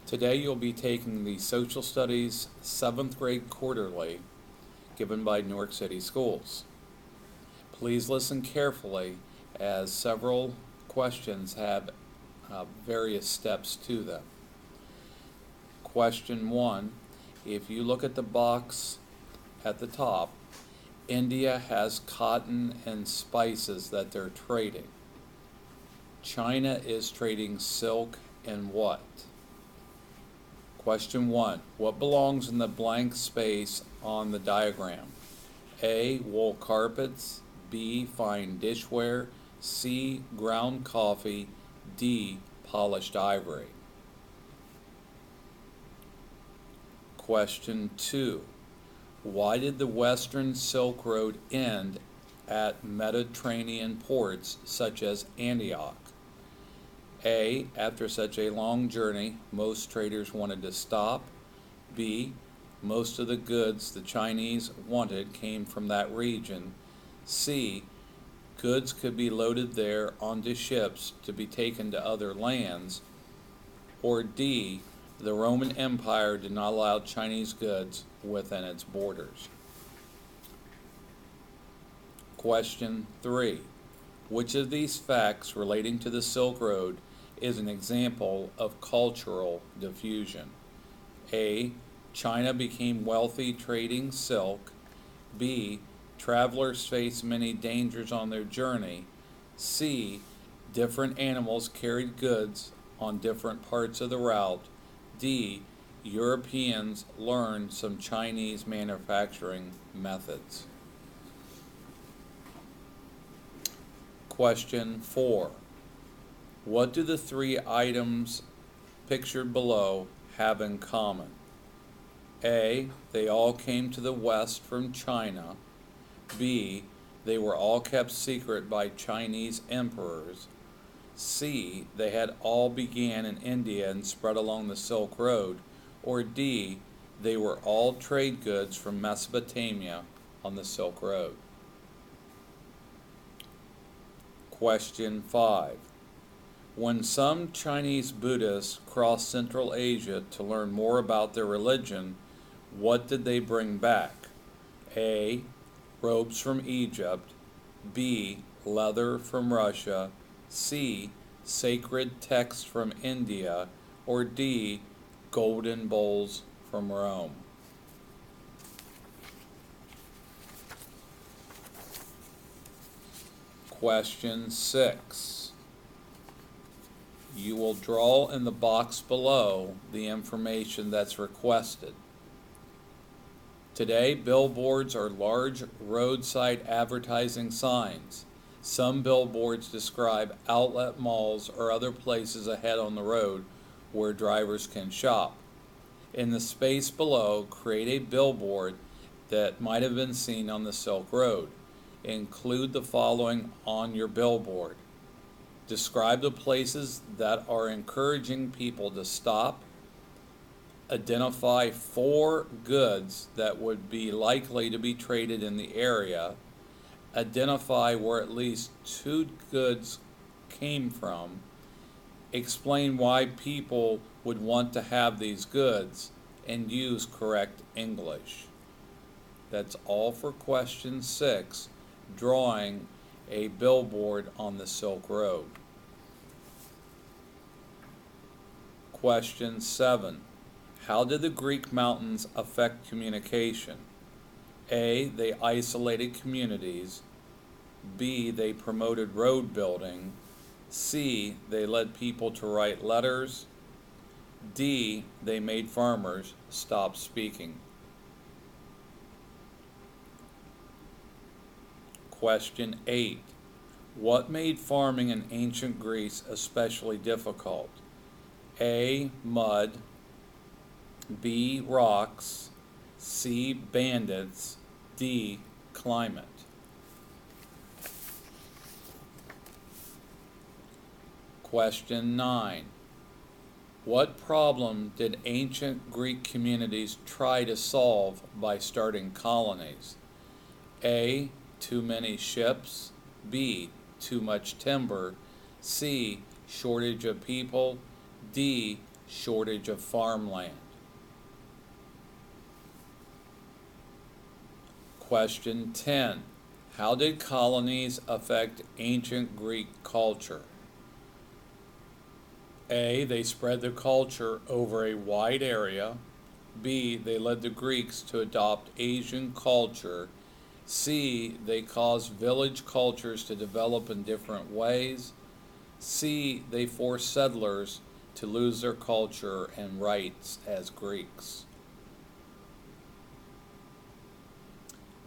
Today you'll be taking the Social Studies 7th grade quarterly given by Newark City Schools. Please listen carefully as several questions have various steps to them. Question 1, if you look at the box at the top, India has cotton and spices that they're trading. China is trading silk and what? Question 1. What belongs in the blank space on the diagram? A. Wool carpets. B. Fine dishware. C. Ground coffee. D. Polished ivory. Question 2. Why did the Western Silk Road end at Mediterranean ports such as Antioch? A. After such a long journey, most traders wanted to stop. B. Most of the goods the Chinese wanted came from that region. C. Goods could be loaded there onto ships to be taken to other lands. Or D. The Roman Empire did not allow Chinese goods within its borders. Question 3. Which of these facts relating to the Silk Road is an example of cultural diffusion? A. China became wealthy trading silk. B. Travelers faced many dangers on their journey. C. Different animals carried goods on different parts of the route. D. Europeans learned some Chinese manufacturing methods. Question 4. What do the three items pictured below have in common? A. They all came to the West from China. B. They were all kept secret by Chinese emperors. C. They had all began in India and spread along the Silk Road. Or D. They were all trade goods from Mesopotamia on the Silk Road. Question 5. When some Chinese Buddhists crossed Central Asia to learn more about their religion, what did they bring back? A. Robes from Egypt. B. Leather from Russia. C. Sacred texts from India. Or D. Golden bowls from Rome. Question 6. You will draw in the box below the information that's requested. Today, billboards are large roadside advertising signs. Some billboards describe outlet malls or other places ahead on the road where drivers can shop. In the space below, create a billboard that might have been seen on the Silk Road. Include the following on your billboard. Describe the places that are encouraging people to stop. Identify 4 goods that would be likely to be traded in the area. Identify where at least 2 goods came from. Explain why people would want to have these goods, and use correct English. That's all for question 6, drawing a billboard on the Silk Road. Question 7. How did the Greek mountains affect communication? A. They isolated communities. B. They promoted road building. C. They led people to write letters. D. They made farmers stop speaking. Question 8. What made farming in ancient Greece especially difficult? A. Mud. B. Rocks. C. Bandits. D. Climate. Question 9. What problem did ancient Greek communities try to solve by starting colonies? A. Too many ships. B. Too much timber. C. Shortage of people. D. shortage of farmland. Question 10. How did colonies affect ancient Greek culture? A. They spread the culture over a wide area. B. They led the Greeks to adopt Asian culture. C. They caused village cultures to develop in different ways. C. They forced settlers to lose their culture and rights as Greeks.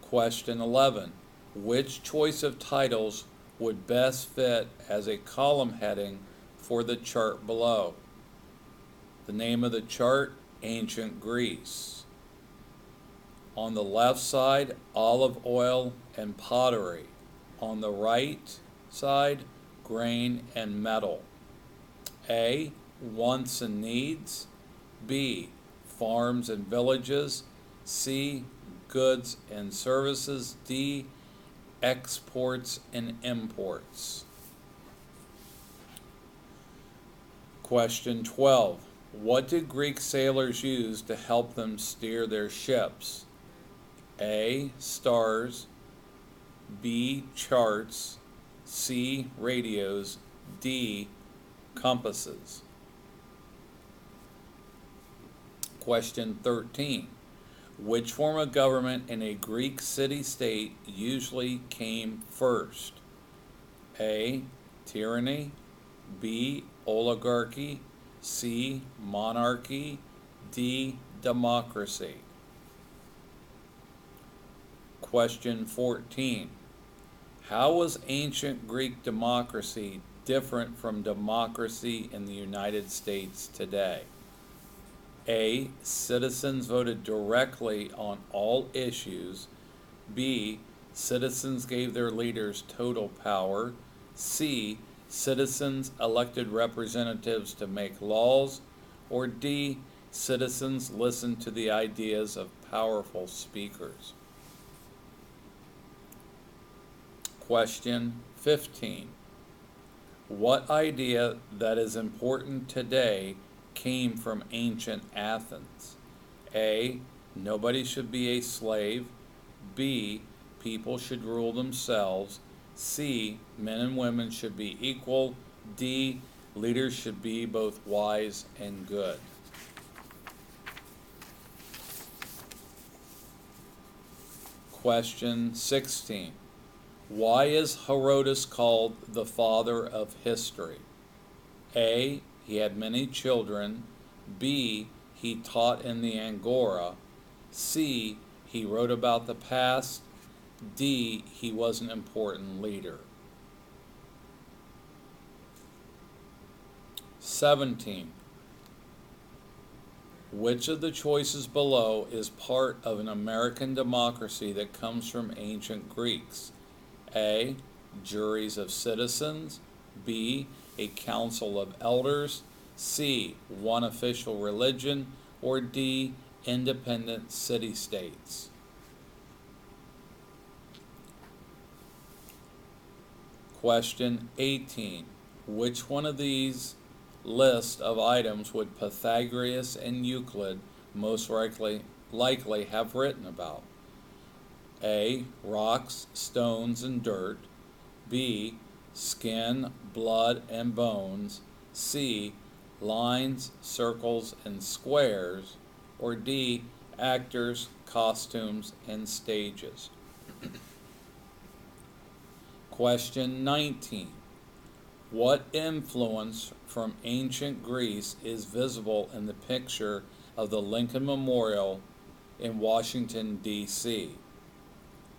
Question 11. Which choice of titles would best fit as a column heading for the chart below? The name of the chart, Ancient Greece. On the left side, olive oil and pottery. On the right side, grain and metal. A. Wants and needs. B. Farms and villages. C. Goods and services. D. Exports and imports. Question 12. What did Greek sailors use to help them steer their ships? A. Stars. B. Charts. C. Radios. D. Compasses. Question 13. Which form of government in a Greek city-state usually came first? A. Tyranny. B. Oligarchy. C. Monarchy. D. Democracy. Question 14. How was ancient Greek democracy different from democracy in the United States today? A. Citizens voted directly on all issues. B. Citizens gave their leaders total power. C. Citizens elected representatives to make laws. Or D. Citizens listened to the ideas of powerful speakers. Question 15. What idea that is important today came from ancient Athens? A. Nobody should be a slave. B. People should rule themselves. C. Men and women should be equal. D. Leaders should be both wise and good. Question 16. Why is Herodotus called the father of history? A. He had many children. B. He taught in the Agora. C. He wrote about the past. D. He was an important leader. 17. Which of the choices below is part of an American democracy that comes from ancient Greeks? A. Juries of citizens. B. A council of elders. C. One official religion. Or D. Independent city-states. Question 18. Which one of these list of items would Pythagoras and Euclid most likely have written about? A. Rocks, stones, and dirt. B. Skin, blood, and bones. C. Lines, circles, and squares. Or D. Actors, costumes, and stages. Question 19. What influence from ancient Greece is visible in the picture of the Lincoln Memorial in Washington, D.C.?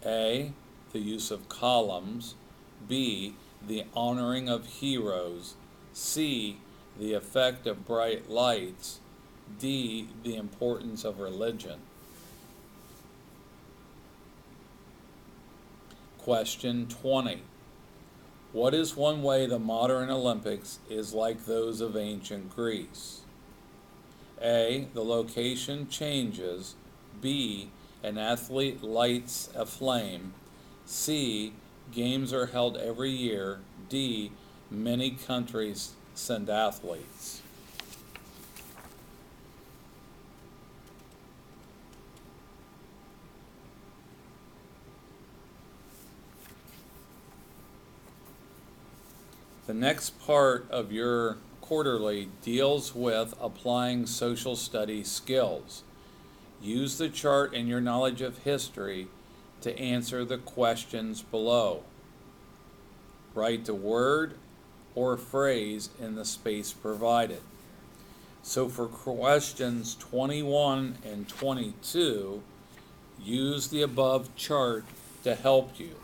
A. The use of columns. B. The honoring of heroes. C. The effect of bright lights. D. The importance of religion. Question 20. What is one way the modern Olympics is like those of ancient Greece? A. The location changes. B. An athlete lights a flame. C. Games are held every year. D. Many countries send athletes. The next part of your quarterly deals with applying social studies skills. Use the chart and your knowledge of history to answer the questions below. Write the word or phrase in the space provided. So for questions 21 and 22, use the above chart to help you.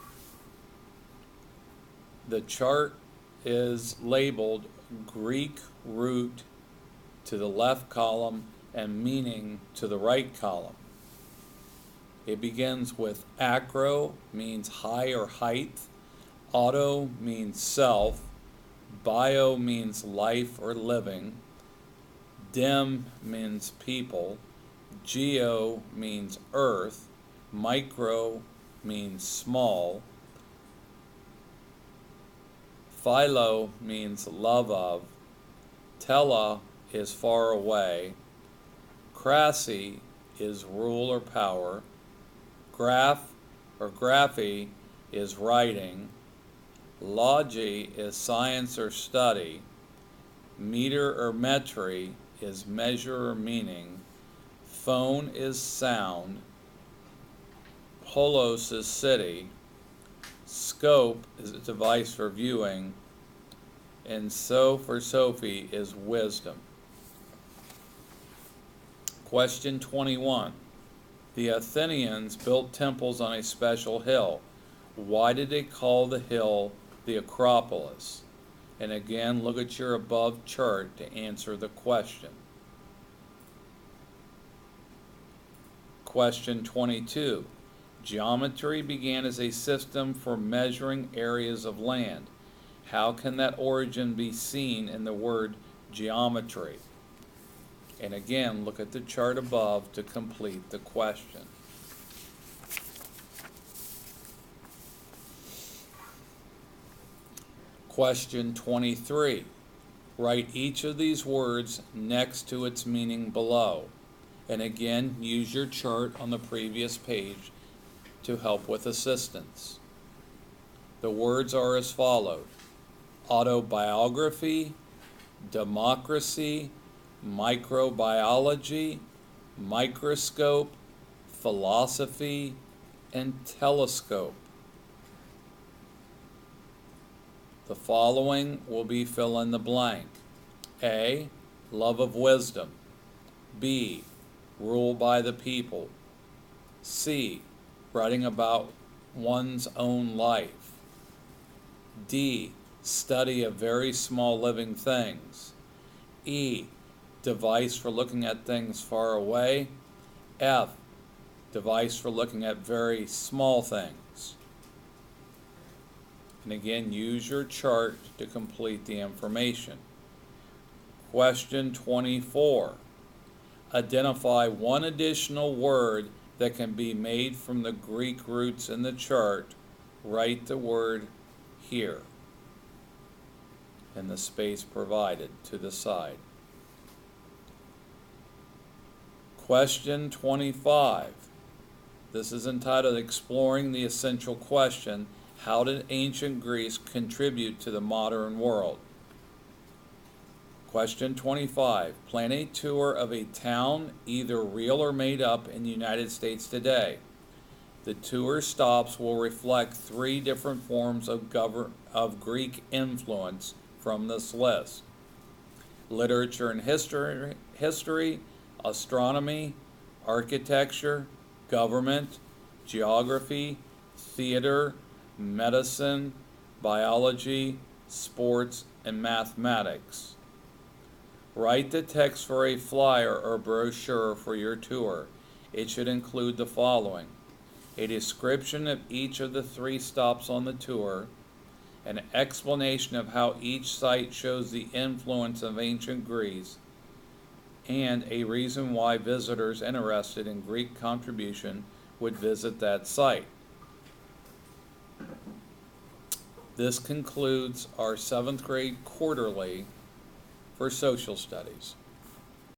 The chart is labeled Greek root to the left column and meaning to the right column. It begins with acro, means high or height. Auto means self. Bio means life or living. Dem means people. Geo means earth. Micro means small. Philo means love of. Tele is far away. Crassy is rule or power. Graph or graphy is writing. Logy is science or study. Meter or metry is measure or meaning. Phone is sound. Polos is city. Scope is a device for viewing. And so for Sophie is wisdom. Question 21. The Athenians built temples on a special hill. Why did they call the hill the Acropolis? And again, look at your above chart to answer the question. Question 22. Geometry began as a system for measuring areas of land. How can that origin be seen in the word geometry? And again, look at the chart above to complete the question. Question 23. Write each of these words next to its meaning below. And again, use your chart on the previous page to help with assistance. The words are as follows: autobiography, democracy, microbiology, microscope, philosophy, and telescope. The following will be fill in the blank. A, love of wisdom. B, rule by the people. C, writing about one's own life. D, study of very small living things. E, device for looking at things far away. F, device for looking at very small things. And again, use your chart to complete the information. Question 24. Identify one additional word that can be made from the Greek roots in the chart. Write the word here in the space provided to the side. Question 25. This is entitled Exploring the Essential Question: how did ancient Greece contribute to the modern world? Question 25. Plan a tour of a town, either real or made up, in the United States today. The tour stops will reflect 3 different forms of Greek influence from this list: literature and history, astronomy, architecture, government, geography, theater, medicine, biology, sports, and mathematics. Write the text for a flyer or brochure for your tour. It should include the following: a description of each of the 3 stops on the tour, an explanation of how each site shows the influence of ancient Greece, and a reason why visitors interested in Greek contribution would visit that site. This concludes our 7th grade quarterly for social studies.